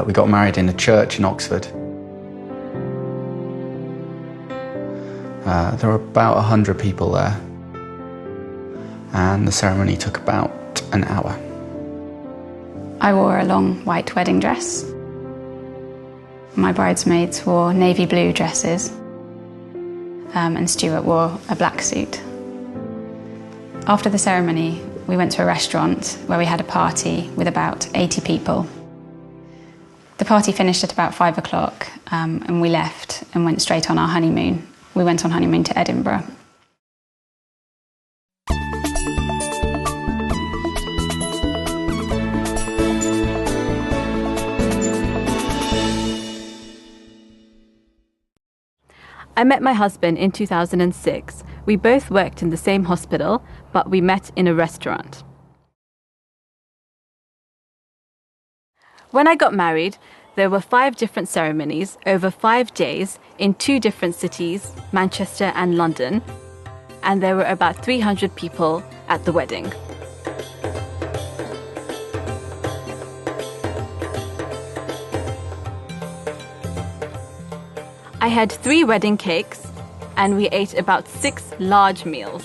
We got married in a church in Oxford. There were about 100 people there, and the ceremony took about an hour. I wore a long white wedding dress. My bridesmaids wore navy blue dresses, and Stuart wore a black suit. After the ceremony, we went to a restaurant where we had a party with about 80 people. The party finished at about 5 o'clock, and we left and went straight on our honeymoon. We went on honeymoon to Edinburgh. I met my husband in 2006. We both worked in the same hospital, but we met in a restaurant. When I got married, there were 5 different ceremonies over 5 days in 2 different cities, Manchester and London, and there were about 300 people at the wedding. I had 3 wedding cakes, and we ate about 6 large meals.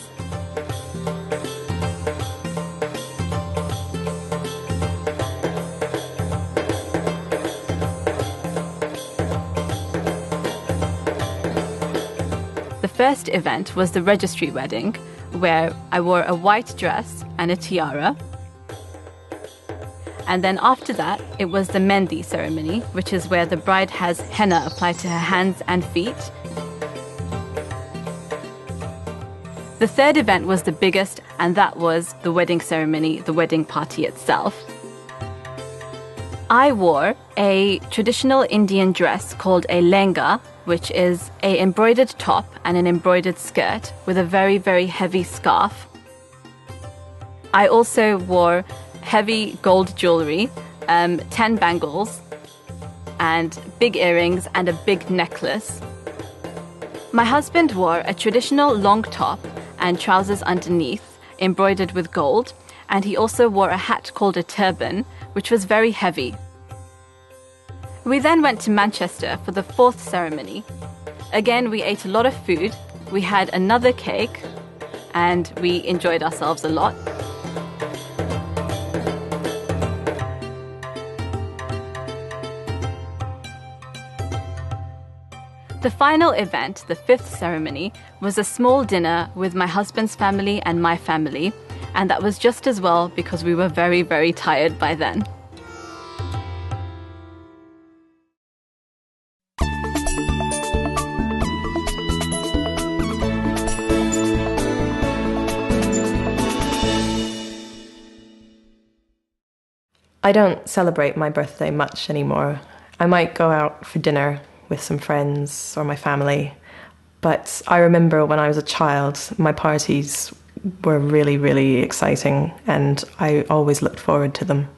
The first event was the registry wedding, where I wore a white dress and a tiara. And then after that, it was the Mehndi ceremony, which is where the bride has henna applied to her hands and feet. The third event was the biggest, and that was the wedding ceremony, the wedding party itself. I wore a traditional Indian dress called a lehenga, which is an embroidered top and an embroidered skirt with a very, very heavy scarf. I also wore heavy gold jewelry, 10 bangles, and big earrings and a big necklace. My husband wore a traditional long top and trousers underneath, embroidered with gold, and he also wore a hat called a turban, which was very heavy. We then went to Manchester for the 4th ceremony. Again, we ate a lot of food, we had another cake, and we enjoyed ourselves a lot. The final event, the 5th ceremony, was a small dinner with my husband's family and my family, and that was just as well because we were very, very tired by then. I don't celebrate my birthday much anymore. I might go out for dinner with some friends or my family, but I remember when I was a child, my parties were really, really exciting, and I always looked forward to them.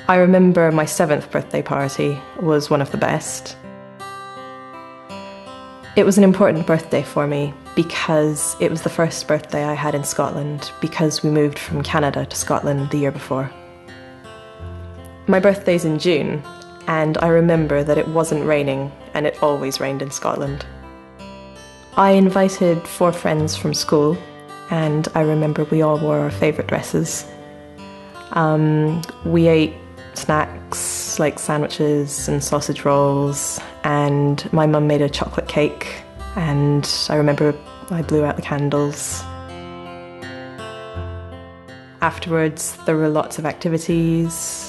I remember my 7th birthday party was one of the best. It was an important birthday for me because it was the first birthday I had in Scotland, because we moved from Canada to Scotland the year before. My birthday's in June, and I remember that it wasn't raining, and it always rained in Scotland. I invited 4 friends from school, and I remember we all wore our favourite dresses. We ate snacks like sandwiches and sausage rolls, and my mum made a chocolate cake, and I remember I blew out the candles. Afterwards, there were lots of activities.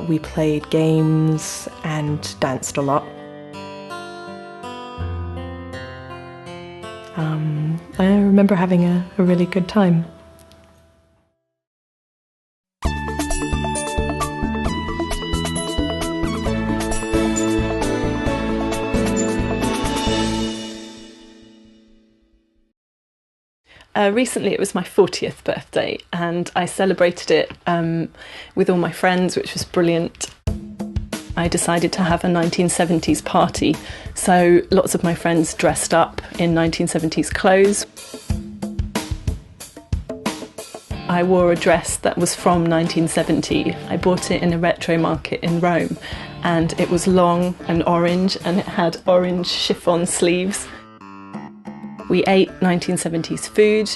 We played games and danced a lot. I remember having a really good time. Recently it was my 40th birthday, and I celebrated it with all my friends, which was brilliant. I decided to have a 1970s party, so lots of my friends dressed up in 1970s clothes. I wore a dress that was from 1970. I bought it in a retro market in Rome, and it was long and orange, and it had orange chiffon sleeves. We ate 1970s food.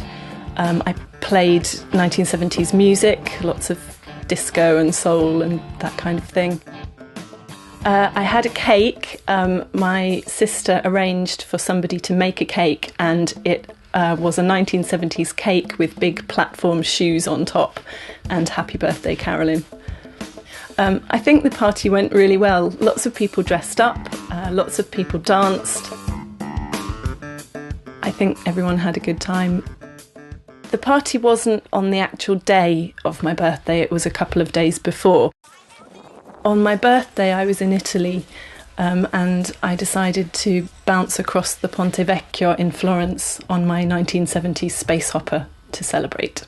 I played 1970s music, lots of disco and soul and that kind of thing. I had a cake. My sister arranged for somebody to make a cake, and it was a 1970s cake with big platform shoes on top and Happy Birthday Carolyn. I think the party went really well. Lots of people dressed up, lots of people danced. I think everyone had a good time. The party wasn't on the actual day of my birthday, it was a couple of days before. On my birthday, I was in Italy, and I decided to bounce across the Ponte Vecchio in Florence on my 1970s space hopper to celebrate.